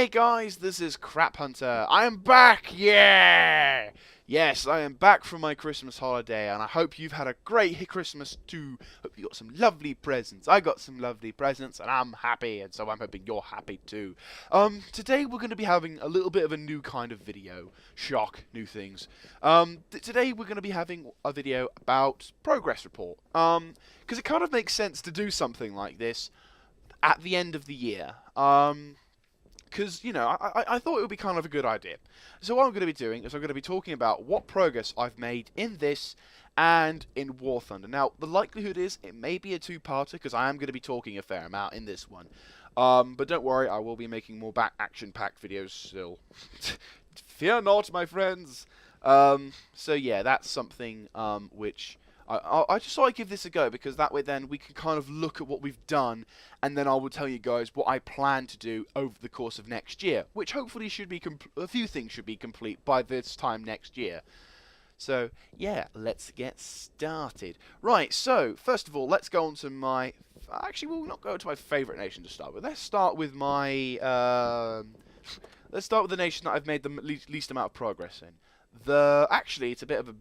Hey guys, this is Crap Hunter. I am back! Yeah! Yes, I am back from my Christmas holiday, and I hope you've had a great Christmas too. Hope you got some lovely presents. I got some lovely presents, and I'm happy, and so I'm hoping you're happy too. Today we're going to be having a little bit of a new kind of video. Shock, new things. Today we're going to be having a video about progress report. Because it kind of makes sense to do something like this at the end of the year. Because, you know, I thought it would be kind of a good idea. So what I'm going to be doing is I'm going to be talking about what progress I've made in this and in War Thunder. Now, the likelihood is it may be a two-parter because I am going to be talking a fair amount in this one. But don't worry, I will be making more action-packed videos still. Fear not, my friends! So yeah, that's something which I just thought I'd give this a go, because that way then we can kind of look at what we've done, and then I will tell you guys what I plan to do over the course of next year, which hopefully should be a few things should be complete by this time next year. So yeah, let's get started. Right, so first of all, let's go on to my. Actually, we'll not go to my favourite nation to start with. Let's start with my. Let's start with the nation that I've made the least amount of progress in. Actually, it's a bit of a.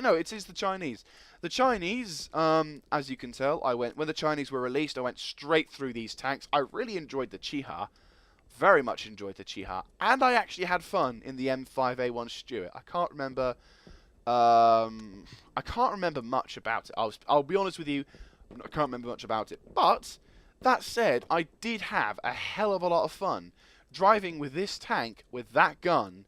No, it is the Chinese. The Chinese, as you can tell, when the Chinese were released, I went straight through these tanks. I really enjoyed the Chiha, very much enjoyed the Chiha, and I actually had fun in the M5A1 Stuart. I can't remember much about it. I'll be honest with you, I can't remember much about it. But that said, I did have a hell of a lot of fun driving with this tank with that gun.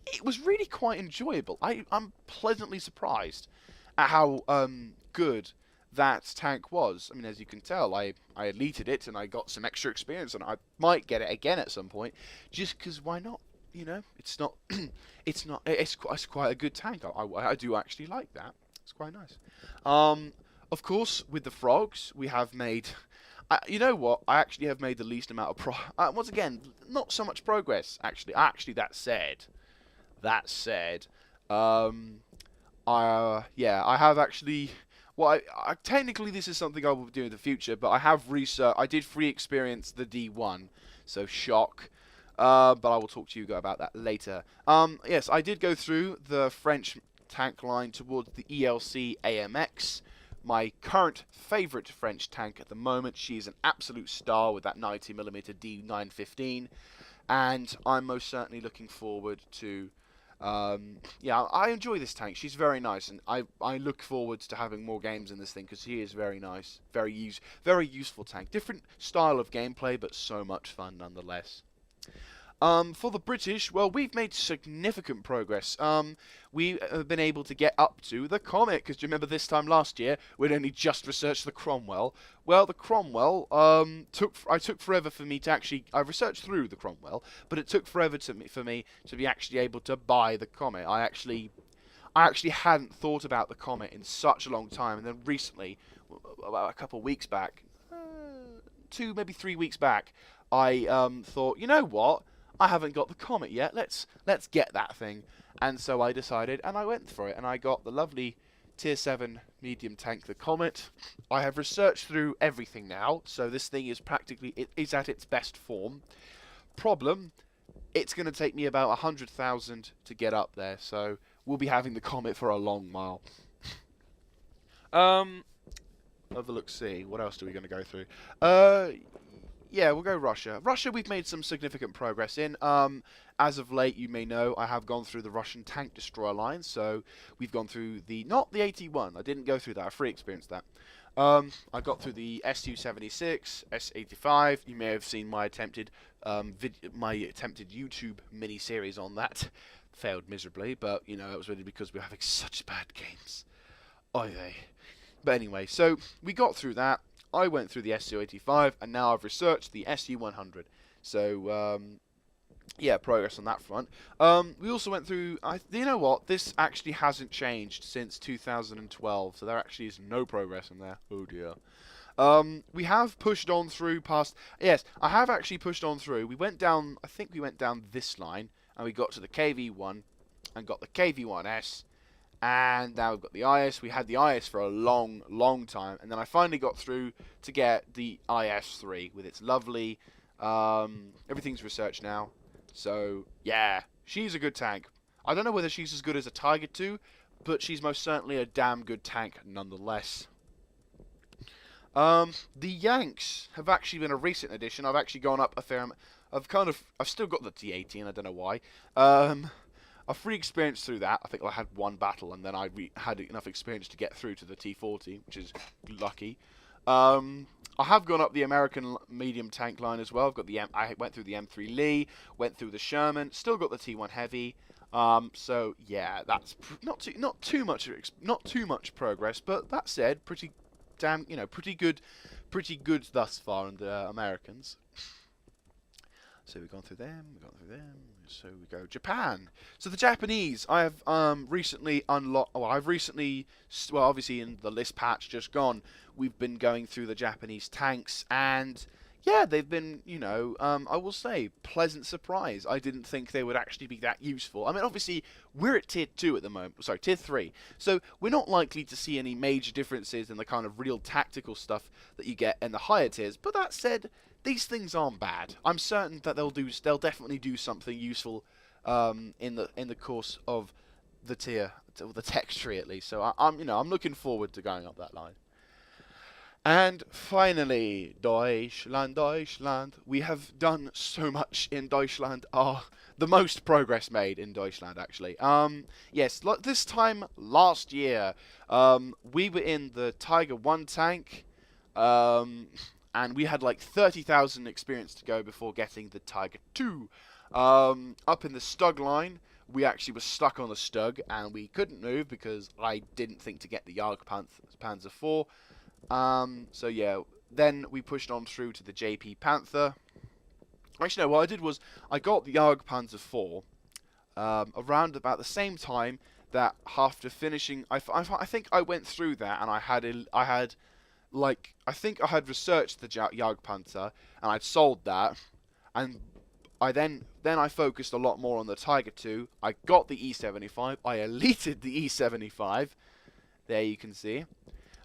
It was really quite enjoyable. I'm pleasantly surprised at how good that tank was. I mean, as you can tell, I elited it and I got some extra experience, and I might get it again at some point, just because why not? You know, it's quite a good tank. I do actually like that. It's quite nice. Of course, with the frogs, we have made. You know what? I actually have made the least amount of once again, not so much progress. Actually, that said, I have actually. Well, technically this is something I will do in the future, but I have researched. I did free experience the D1, so shock. But I will talk to you about that later. Yes, I did go through the French tank line towards the ELC AMX. My current favourite French tank at the moment. She's an absolute star with that 90mm D915, and I'm most certainly looking forward to. Yeah, I enjoy this tank. She's very nice, and I look forward to having more games in this thing because she is very nice, very useful tank. Different style of gameplay, but so much fun nonetheless. For the British, well, we've made significant progress. We have been able to get up to the Comet, because do you remember this time last year, we'd only just researched the Cromwell. Well, the Cromwell, I took forever for me to actually, I researched through the Cromwell, but it took forever for me to be actually able to buy the Comet. I actually hadn't thought about the Comet in such a long time, and then recently, about a couple of weeks back, 2, maybe 3 weeks back, I thought, you know what? I haven't got the Comet yet. Let's get that thing. And so I decided, and I went for it, and I got the lovely Tier 7 medium tank, the Comet. I have researched through everything now, so this thing is it is at its best form. Problem, it's going to take me about 100,000 to get up there, so we'll be having the Comet for a long while. Have a look, see. What else are we going to go through? Yeah, we'll go Russia. Russia, we've made some significant progress in. As of late, you may know, I have gone through the Russian tank destroyer line. So we've gone through not the 81. I didn't go through that. I free experienced that. I got through the Su-76, S-85. You may have seen my attempted YouTube mini series on that. Failed miserably, but you know it was really because we were having such bad games. Oy vey. But anyway, so we got through that. I went through the Su-85, and now I've researched the Su-100. So, yeah, progress on that front. We also went through. You know what? This actually hasn't changed since 2012, so there actually is no progress in there. Oh dear. We have pushed on through past. Yes, I have actually pushed on through. We went down. I think we went down this line, and we got to the KV-1, and got the KV-1S. And now we've got the IS. We had the IS for a long time, and then I finally got through to get the IS-3 with its lovely Everything's researched now. So, yeah, she's a good tank. I don't know whether she's as good as a Tiger 2, but she's most certainly a damn good tank nonetheless. The Yanks have actually been a recent addition. I've actually gone up a fair amount. I've still got the T-18, I don't know why. I've free experience through that. I think I had one battle, and then I had enough experience to get through to the T-40, which is lucky. I have gone up the American medium tank line as well. I went through the M3 Lee, went through the Sherman, still got the T1 Heavy. So yeah, that's not too much progress. But that said, pretty good thus far in the Americans. So we've gone through them, so we go Japan. So the Japanese, I have recently unlocked, well, obviously in the list patch just gone, we've been going through the Japanese tanks, and yeah, they've been, I will say, pleasant surprise. I didn't think they would actually be that useful. I mean, obviously, we're at Tier 2 at the moment, sorry, Tier 3, so we're not likely to see any major differences in the kind of real tactical stuff that you get in the higher tiers, but that said, these things aren't bad. I'm certain that they'll definitely do something useful in the course of the tech tree at least. So I'm looking forward to going up that line. And finally, Deutschland. We have done so much in Deutschland. The most progress made in Deutschland, actually. Yes, this time last year, we were in the Tiger 1 tank. And we had like 30,000 experience to go before getting the Tiger 2. Up in the Stug line, we actually were stuck on the Stug, and we couldn't move because I didn't think to get the Jagdpanzer 4. So yeah, then we pushed on through to the JP Panther. Actually, no, what I did was I got the Jagdpanzer 4 around about the same time that after finishing, I think I went through that, and I think I had researched the Jagdpanzer, and I'd sold that, and then I focused a lot more on the Tiger 2. I got the E75. I elited the E75. There you can see.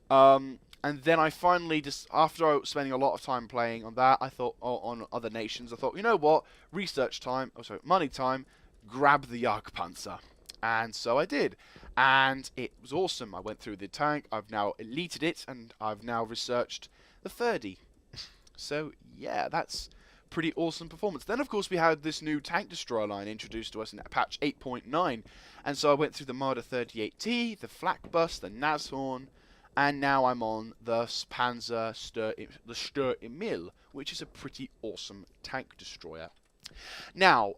And then I finally, just after spending a lot of time playing on that, I thought, on other nations, I thought, you know what, research time, money time, grab the Jagdpanzer. And so I did. And it was awesome. I went through the tank, I've now elited it, and I've now researched the 30. So yeah, that's pretty awesome performance. Then of course we had this new tank destroyer line introduced to us in patch 8.9. And so I went through the Marder 38T, the Flak Bus, the Nashorn, and now I'm on the Panzer Stör Emil, which is a pretty awesome tank destroyer. Now,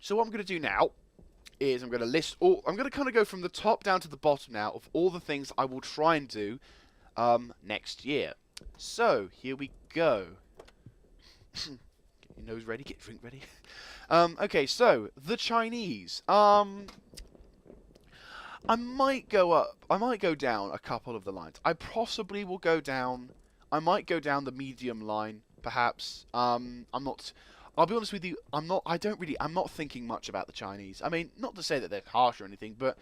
so what I'm going to do now is I'm going to list all. I'm going to kind of go from the top down to the bottom now of all the things I will try and do next year. So here we go. Get your nose ready, get your drink ready. Okay, so the Chinese. I might go down a couple of the lines. I possibly will go down. I might go down the medium line, perhaps. I'm not. I'll be honest with you. I'm not thinking much about the Chinese. I mean, not to say that they're harsh or anything, but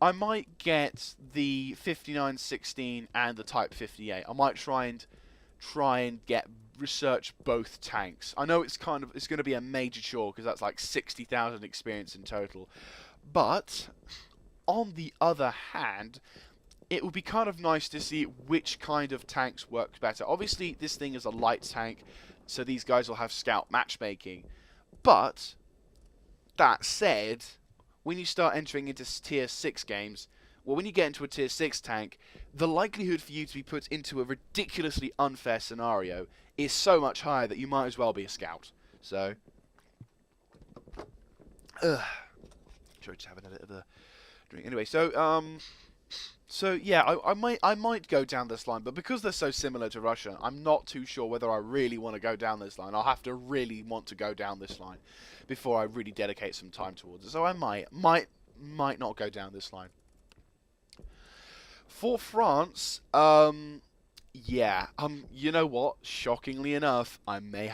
I might get the 5916 and the Type 58. I might try and research both tanks. I know it's going to be a major chore because that's like 60,000 experience in total, but on the other hand, it would be kind of nice to see which kind of tanks work better. Obviously, this thing is a light tank, so these guys will have scout matchmaking. But that said, when you start entering into tier 6 games, well, when you get into a tier 6 tank, the likelihood for you to be put into a ridiculously unfair scenario is so much higher that you might as well be a scout. So, sure, just having a bit of a drink. Anyway, so yeah, I might go down this line, but because they're so similar to Russia, I'm not too sure whether I really want to go down this line. I'll have to really want to go down this line before I really dedicate some time towards it. So I might not go down this line. For France, yeah, you know what? Shockingly enough, I may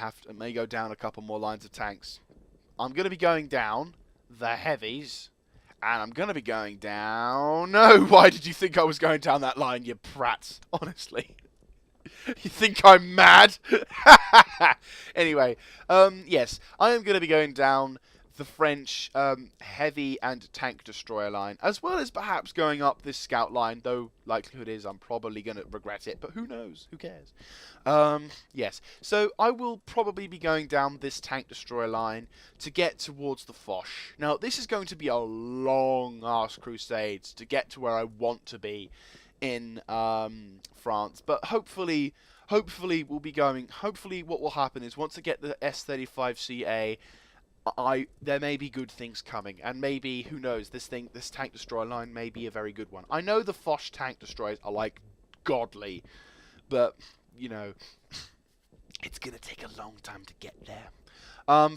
go down a couple more lines of tanks. I'm going to be going down the heavies. And I'm going to be going down... No, why did you think I was going down that line, you prats? Honestly. You think I'm mad? Anyway, yes, I am going to be going down the French heavy and tank destroyer line, as well as perhaps going up this scout line, though likelihood is I'm probably going to regret it, but who knows? Who cares? Yes, so I will probably be going down this tank destroyer line to get towards the Foch. Now, this is going to be a long-ass crusade to get to where I want to be in France, but hopefully we'll be going. Hopefully, what will happen is once I get the S-35CA, there may be good things coming, and maybe, who knows, this tank destroyer line may be a very good one. I know the Foch tank destroyers are like godly, but you know, it's gonna take a long time to get there.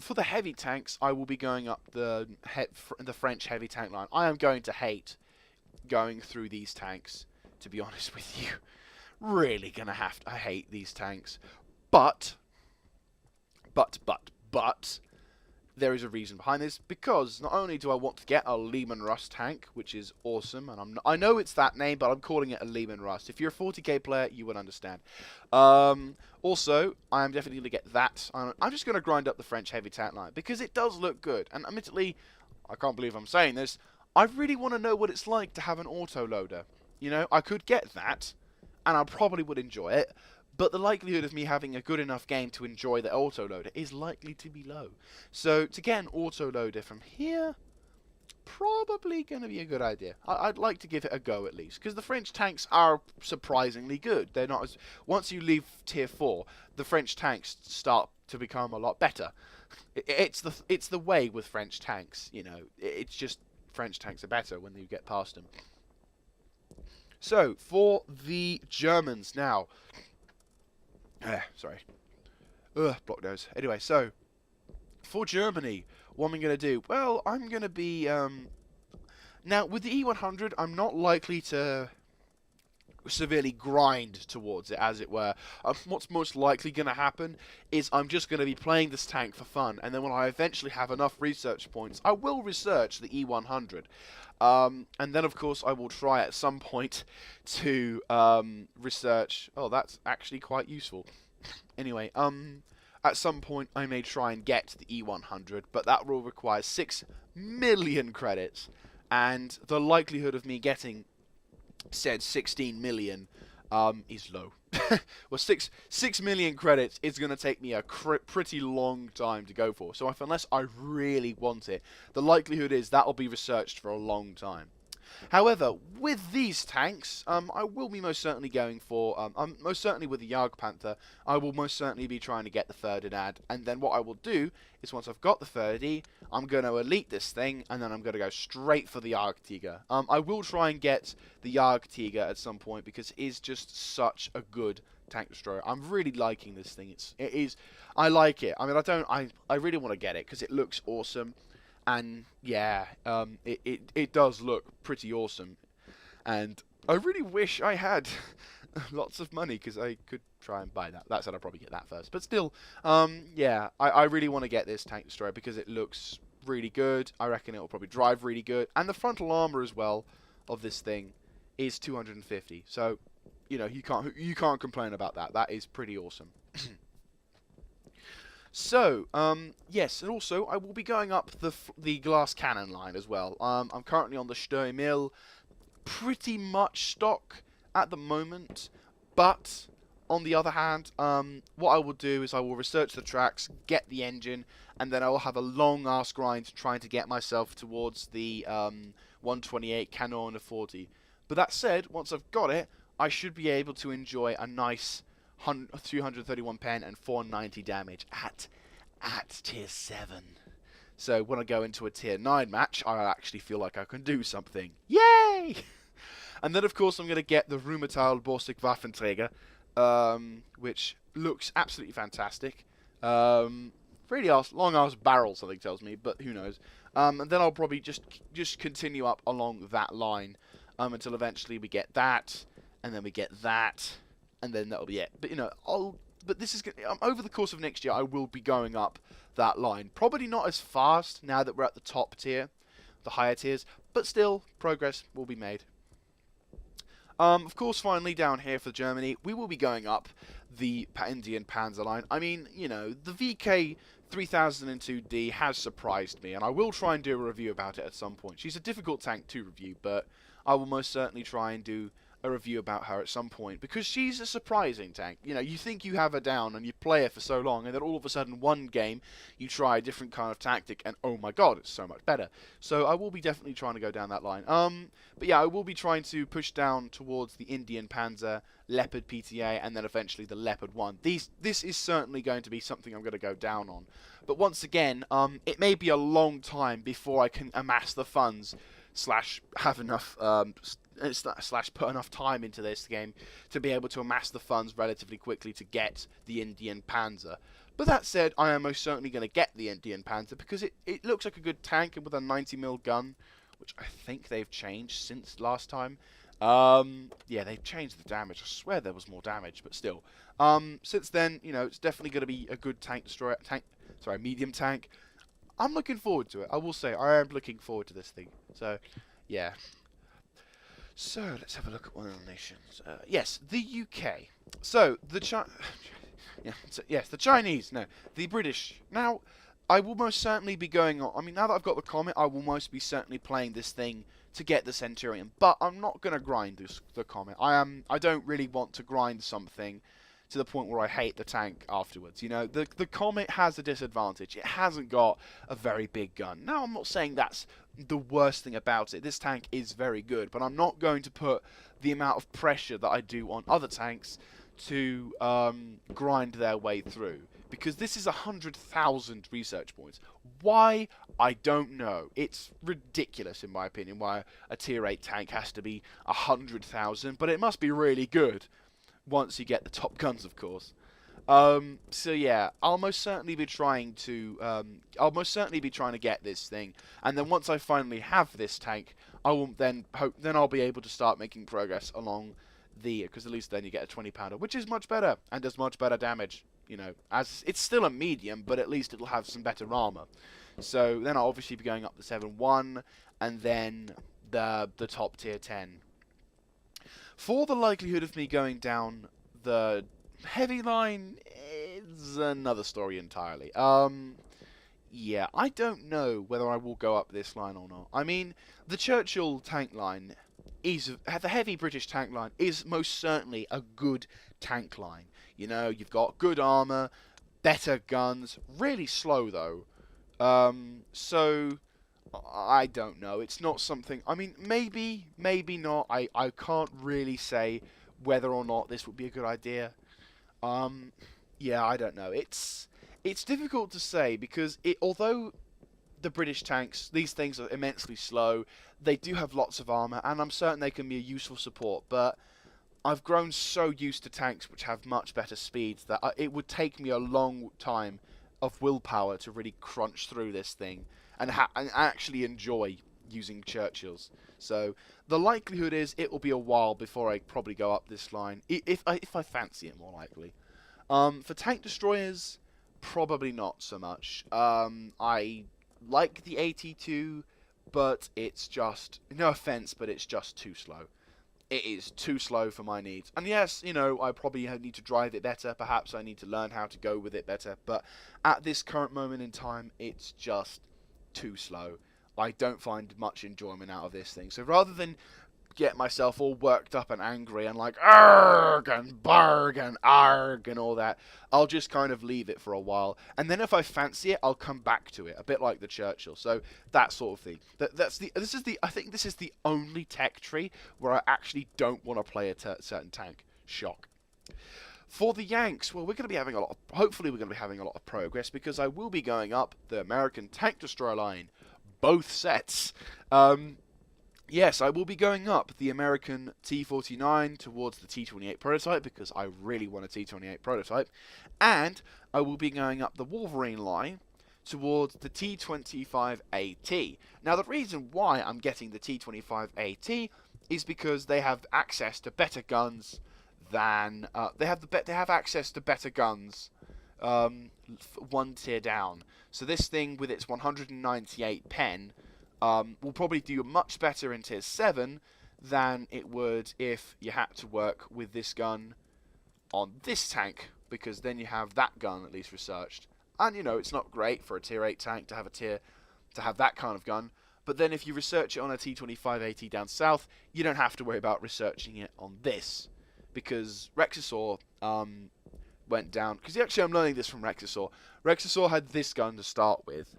For the heavy tanks, I will be going up the French heavy tank line. I am going to hate going through these tanks, to be honest with you. Really gonna have to. I hate these tanks, but there is a reason behind this, because not only do I want to get a Lehman Russ tank, which is awesome, and I know it's that name, but I'm calling it a Lehman Russ. If you're a 40k player, you would understand. Also, I am definitely going to get that. I'm just going to grind up the French heavy tank line, because it does look good. And admittedly, I can't believe I'm saying this, I really want to know what it's like to have an autoloader. You know, I could get that, and I probably would enjoy it, but the likelihood of me having a good enough game to enjoy the autoloader is likely to be low. So to get an autoloader from here, probably going to be a good idea. I'd like to give it a go at least, because the French tanks are surprisingly good. They're not as... Once you leave tier 4, the French tanks start to become a lot better. It's the way with French tanks, you know. It's just French tanks are better when you get past them. So, for the Germans now... sorry. Block nose. Anyway, so, for Germany, what am I going to do? Well, I'm going to be, now, with the E100, I'm not likely to severely grind towards it, as it were. What's most likely going to happen is I'm just going to be playing this tank for fun, and then when I eventually have enough research points, I will research the E100. And then, of course, I will try at some point to research... Oh, that's actually quite useful. Anyway, at some point I may try and get the E100, but that will require 6 million credits, and the likelihood of me getting said 16 million is low. Well, 6 million credits is going to take me a pretty long time to go for. So unless I really want it, the likelihood is that will be researched for a long time. However, with these tanks, I will be most certainly going for, most certainly with the Jagdpanther, I will most certainly be trying to get the Ferdinand, and then what I will do is once I've got the Ferdi, I'm going to elite this thing, and then I'm going to go straight for the Jagdtiger. I will try and get the Jagdtiger at some point, because it is just such a good tank destroyer. I'm really liking this thing. I like it. I mean, I really want to get it, because it looks awesome. And yeah, it does look pretty awesome, and I really wish I had lots of money, because I could try and buy that. That said, I'll probably get that first, but still, yeah, I really want to get this tank destroyer because it looks really good. I reckon it will probably drive really good, and the frontal armor as well of this thing is 250. So, you know, you can't complain about that. That is pretty awesome. So, yes, and also I will be going up the glass cannon line as well. I'm currently on the Sturmil, pretty much stock at the moment, but on the other hand, what I will do is I will research the tracks, get the engine, and then I will have a long ass grind trying to get myself towards the 128 Canon 40. But that said, once I've got it, I should be able to enjoy a nice 331 pen and 490 damage at tier 7. So when I go into a tier 9 match, I actually feel like I can do something. Yay! And then of course I'm going to get the Rheinmetall Borsig Waffenträger, which looks absolutely fantastic. Really long ass barrel, something tells me, but who knows. And then I'll probably just continue up along that line until eventually we get that, and then we get that, and then that'll be it. But you know, but this is over the course of next year, I will be going up that line. Probably not as fast now that we're at the top tier, the higher tiers, but still progress will be made. Of course, finally, down here for Germany, we will be going up the Indian Panzer line. I mean, you know, the VK 3002D has surprised me, and I will try and do a review about it at some point. She's a difficult tank to review, but I will most certainly try and do a review about her at some point, because she's a surprising tank. You know, you think you have her down and you play her for so long, and then all of a sudden one game you try a different kind of tactic and oh my god, it's so much better. So I will be definitely trying to go down that line. But yeah, I will be trying to push down towards the Indian Panzer, Leopard PTA, and then eventually the Leopard 1. This is certainly going to be something I'm going to go down on. But once again, it may be a long time before I can amass the funds slash have enough slash put enough time into this game to be able to amass the funds relatively quickly to get the Indian Panzer. But that said, I am most certainly going to get the Indian Panzer because it looks like a good tank, and with a 90mm gun, which I think they've changed since last time. Yeah, they've changed the damage. I swear there was more damage, but still. Since then, you know, it's definitely going to be a good medium tank. I'm looking forward to it. I will say, I am looking forward to this thing. So, yeah. So, let's have a look at one of the nations. Yes, the UK. So, the Chinese. No, the British. Now, I will most certainly be going on. I mean, now that I've got the Comet, I will most be certainly playing this thing to get the Centurion. But I'm not going to grind the Comet. I don't really want to grind something to the point where I hate the tank afterwards. You know, the Comet has a disadvantage. It hasn't got a very big gun. Now, I'm not saying that's the worst thing about it. This tank is very good, but I'm not going to put the amount of pressure that I do on other tanks to grind their way through, because this is 100,000 research points. Why? I don't know. It's ridiculous in my opinion why a tier 8 tank has to be 100,000, but it must be really good once you get the top guns, of course. So yeah, I'll most certainly be trying to get this thing, and then once I finally have this tank, I will then I'll be able to start making progress along because at least then you get a 20-pounder, which is much better and does much better damage. You know, as it's still a medium, but at least it'll have some better armor. So then I'll obviously be going up the 7-1, and then the top tier 10. For the likelihood of me going down the heavy line is another story entirely. Yeah, I don't know whether I will go up this line or not. I mean, the Churchill tank line the heavy British tank line is most certainly a good tank line. You know, you've got good armor, better guns, really slow though. So I don't know. It's not something. I mean, maybe not. I can't really say whether or not this would be a good idea. Yeah, I don't know. It's difficult to say because although the British tanks, these things are immensely slow, they do have lots of armor, and I'm certain they can be a useful support, but I've grown so used to tanks which have much better speeds that it would take me a long time of willpower to really crunch through this thing and actually enjoy using Churchills. So the likelihood is it will be a while before I probably go up this line, if I fancy it, more likely. For tank destroyers, probably not so much. I like the AT2, but it's just, no offense, but it's just too slow. It is too slow for my needs. And yes, you know, I probably need to drive it better. Perhaps I need to learn how to go with it better. But at this current moment in time, it's just too slow. I don't find much enjoyment out of this thing. So rather than get myself all worked up and angry and like arg and barg and arg and all that, I'll just kind of leave it for a while, and then if I fancy it, I'll come back to it, a bit like the Churchill. So that sort of thing. I think this is the only tech tree where I actually don't want to play a certain tank. Shock. For the Yanks, well, hopefully we're going to be having a lot of progress, because I will be going up the American tank destroyer line, both sets. Yes, I will be going up the American T-49 towards the T-28 prototype, because I really want a T-28 prototype, and I will be going up the Wolverine line towards the T-25AT. Now, the reason why I'm getting the T-25AT is because they have access to better guns than they have access to better guns one tier down. So this thing with its 198 pen will probably do much better in tier 7 than it would if you had to work with this gun on this tank, because then you have that gun at least researched. And you know, it's not great for a tier 8 tank to have that kind of gun, but then if you research it on a T25AT down south, you don't have to worry about researching it on this, because Rexasaur went down, because actually I'm learning this from Rexasaur. Rexasaur had this gun to start with,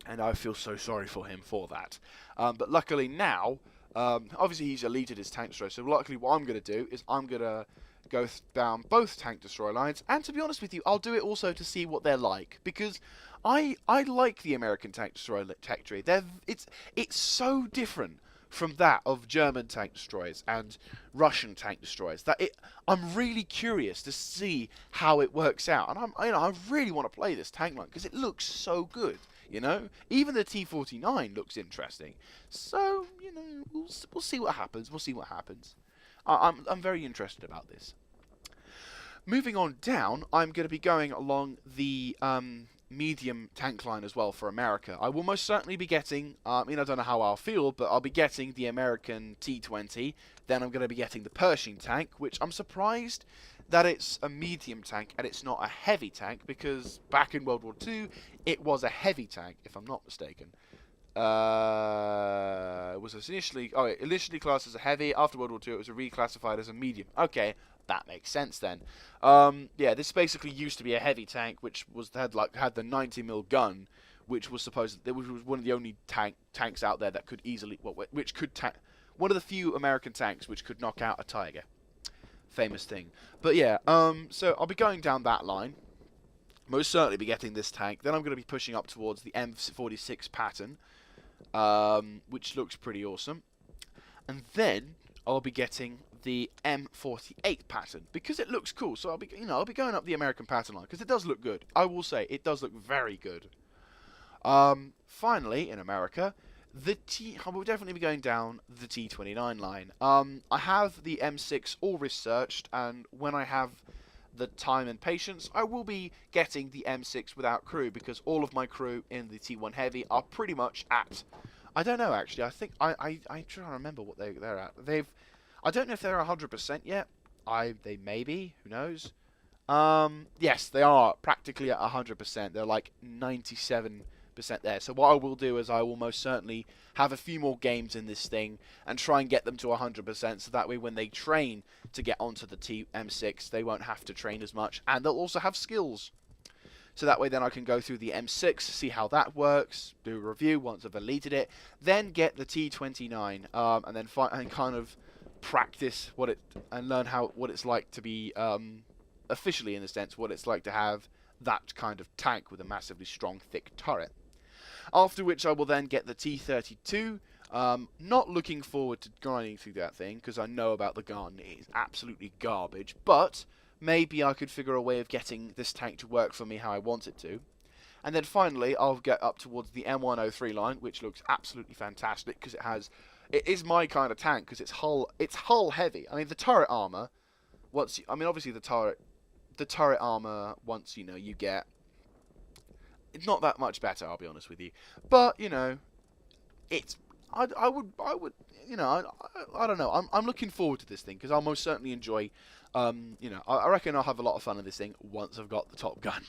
and I feel so sorry for him for that. But luckily now, obviously he's elite at his tank destroyer, so luckily what I'm going to do is I'm going to go down both tank destroyer lines, and to be honest with you, I'll do it also to see what they're like, because I like the American tank destroyer tech tree. It's so different from that of German tank destroyers and Russian tank destroyers that I'm really curious to see how it works out, and I really want to play this tank line because it looks so good. You know, even the T49 looks interesting. So you know, we'll see what happens. We'll see what happens. I'm very interested about this. Moving on down, I'm going to be going along the medium tank line as well for America. I will most certainly be getting, I don't know how I'll feel, but I'll be getting the American T20. Then I'm going to be getting the Pershing tank, which I'm surprised that it's a medium tank and it's not a heavy tank, because back in World War II, it was a heavy tank, if I'm not mistaken. It was initially classed as a heavy. After World War II, it was reclassified as a medium. Okay, that makes sense then. Yeah, this basically used to be a heavy tank, which had the 90mm gun, which was one of the only tanks out there that could easily, one of the few American tanks which could knock out a Tiger. Famous thing. But yeah, so I'll be going down that line. Most certainly be getting this tank. Then I'm going to be pushing up towards the M46 pattern, which looks pretty awesome. And then I'll be getting the M48 pattern because it looks cool. So I'll be going up the American pattern line because it does look good. I will say it does look very good. Finally, in America, I will definitely be going down the T29 line. I have the M6 all researched, and when I have the time and patience, I will be getting the M6 without crew, because all of my crew in the T1 Heavy are pretty much at, I don't know actually, I think, I try to remember what they're at. I don't know if they're 100% yet. They may be, who knows. Yes, they are practically at 100%. They're like 97% there. So what I will do is I will most certainly have a few more games in this thing and try and get them to 100%, so that way when they train to get onto the M6, they won't have to train as much, and they'll also have skills. So that way then I can go through the M6, see how that works, do a review once I've deleted it, then get the T29, and then kind of practice and learn what it's like to be officially, in a sense, what it's like to have that kind of tank with a massively strong, thick turret. After which I will then get the T32. Not looking forward to grinding through that thing, because I know about the gun. It is absolutely garbage. But maybe I could figure a way of getting this tank to work for me how I want it to. And then finally, I'll get up towards the M103 line, which looks absolutely fantastic, because it is my kind of tank, because it's hull heavy. I mean, the turret armor, obviously the turret armor, once you get, it's not that much better, I'll be honest with you. But I don't know. I'm looking forward to this thing because I'll most certainly enjoy. I reckon I'll have a lot of fun with this thing once I've got the top gun,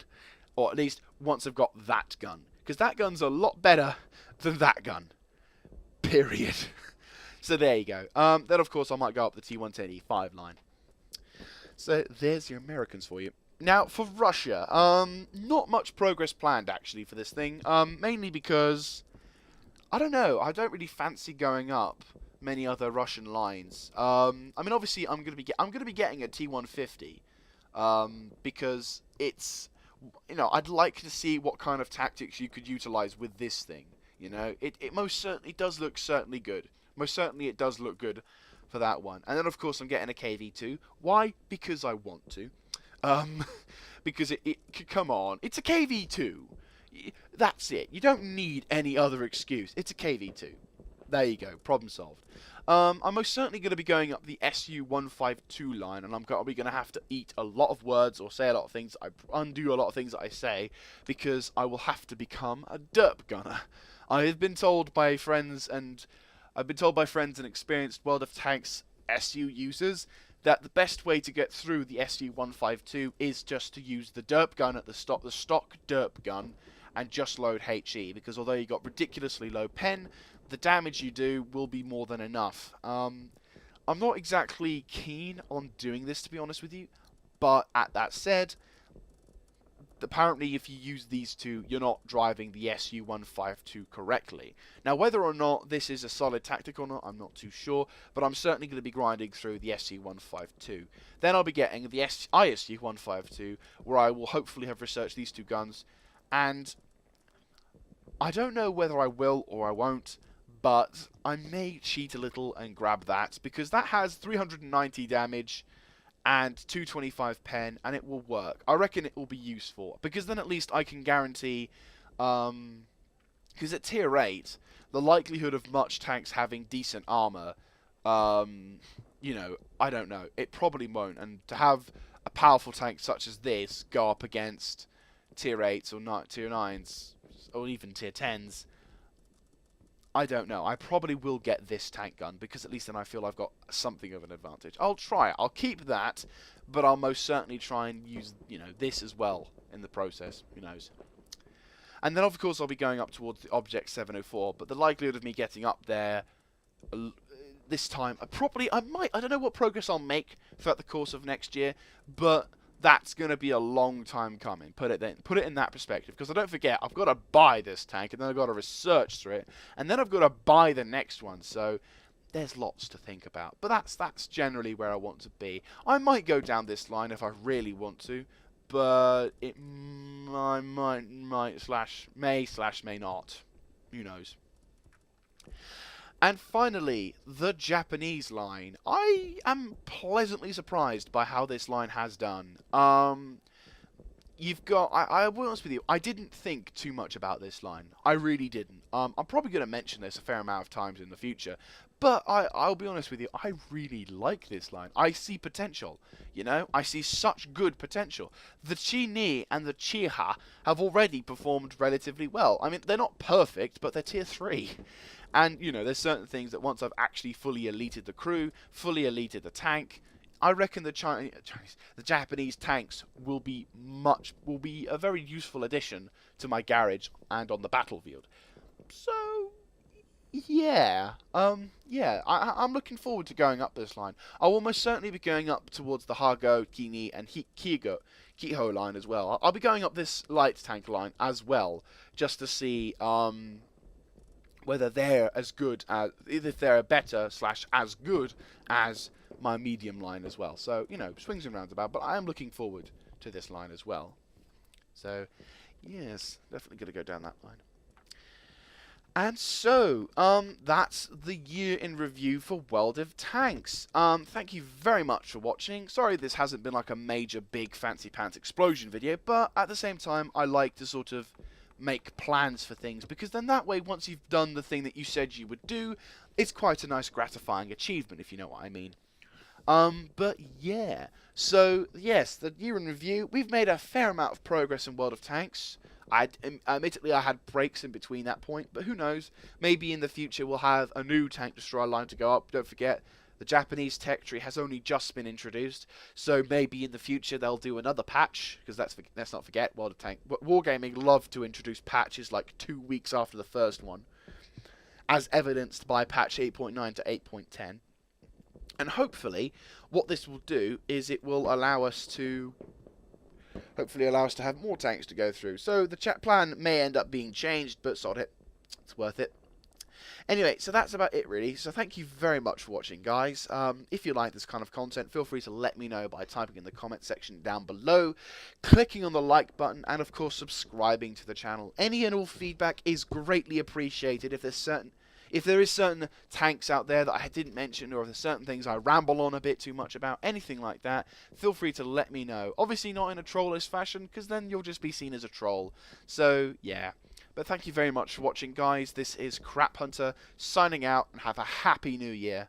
or at least once I've got that gun, because that gun's a lot better than that gun. Period. So there you go. Then of course I might go up the T110E5 line. So there's your Americans for you. Now, for Russia, not much progress planned, actually, for this thing. Mainly because, I don't know, I don't really fancy going up many other Russian lines. Obviously, I'm gonna be getting a T150, because it's, I'd like to see what kind of tactics you could utilize with this thing. It most certainly does look good. Most certainly, it does look good for that one. And then, of course, I'm getting a KV2. Why? Because I want to. Because come on, it's a KV2. That's it. You don't need any other excuse. It's a KV2. There you go. Problem solved. I'm most certainly going to be going up the SU-152 line, and I'm probably going to have to eat a lot of words or say a lot of things. I undo a lot of things that I say, because I will have to become a derp gunner. I have been told by friends and I've been told by friends and experienced World of Tanks SU users that the best way to get through the SU-152 is just to use the derp gun at the stock derp gun, and just load HE, because although you got ridiculously low pen, the damage you do will be more than enough. I'm not exactly keen on doing this, to be honest with you, but at that said, apparently if you use these two, you're not driving the SU-152 correctly. Now, whether or not this is a solid tactic or not, I'm not too sure, but I'm certainly going to be grinding through the SU-152. Then I'll be getting the ISU-152, where I will hopefully have researched these two guns, and I don't know whether I will or I won't, but I may cheat a little and grab that, because that has 390 damage, and 225 pen, and it will work. I reckon it will be useful, because then at least I can guarantee, because at tier 8, the likelihood of much tanks having decent armor, you know, I don't know, it probably won't, and to have a powerful tank such as this go up against tier 8s or tier 9s, or even tier 10s, I don't know. I probably will get this tank gun, because at least then I feel I've got something of an advantage. I'll try it. I'll keep that, but I'll most certainly try and use, you know, this as well in the process. Who knows? And then, of course, I'll be going up towards the Object 704, but the likelihood of me getting up there this time, I don't know what progress I'll make throughout the course of next year, but that's going to be a long time coming. Put it in that perspective, because I don't forget, I've got to buy this tank, and then I've got to research through it, and then I've got to buy the next one, so there's lots to think about. But that's generally where I want to be. I might go down this line if I really want to, but I may not. Who knows? And finally, the Japanese line. I am pleasantly surprised by how this line has done. You've got, I will be honest with you, I didn't think too much about this line. I really didn't. I'm probably going to mention this a fair amount of times in the future, but I'll be honest with you, I really like this line. I see potential, you know? I see such good potential. The Chi-Ni and the Chi-Ha have already performed relatively well. I mean, they're not perfect, but they're tier 3. And, you know, there's certain things that once I've actually fully elited the crew, fully elited the tank, I reckon the Japanese tanks will be a very useful addition to my garage and on the battlefield. So, yeah, I'm looking forward to going up this line. I will most certainly be going up towards the Hago, Chi-Ni, and Kiho line as well. I'll be going up this light tank line as well, just to see, whether they're as good as, if they're better / as good as my medium line as well. So, you know, swings and roundabouts, but I am looking forward to this line as well. So, yes, definitely going to go down that line. And so, that's the year in review for World of Tanks. Thank you very much for watching. Sorry this hasn't been like a major, big, fancy pants explosion video, but at the same time, I like to sort of make plans for things, because then that way, once you've done the thing that you said you would do, it's quite a nice gratifying achievement, if you know what I mean. But yeah, so yes, the year in review, we've made a fair amount of progress in World of Tanks. Admittedly, I had breaks in between that point, but who knows, maybe in the future we'll have a new tank destroyer line to go up. Don't forget, the Japanese tech tree has only just been introduced, so maybe in the future they'll do another patch, because let's not forget, World of Tanks, Wargaming love to introduce patches like 2 weeks after the first one, as evidenced by patch 8.9 to 8.10. And hopefully, what this will do is it will allow us to have more tanks to go through. So the chat plan may end up being changed, but sod it, it's worth it. Anyway, so that's about it really. So thank you very much for watching, guys. If you like this kind of content, feel free to let me know by typing in the comment section down below, clicking on the like button, and of course subscribing to the channel. Any and all feedback is greatly appreciated. If there is certain tanks out there that I didn't mention, or if there's certain things I ramble on a bit too much about, anything like that, feel free to let me know. Obviously not in a trollish fashion, because then you'll just be seen as a troll. So, yeah. But thank you very much for watching, guys. This is Crap Hunter, signing out, and have a happy new year.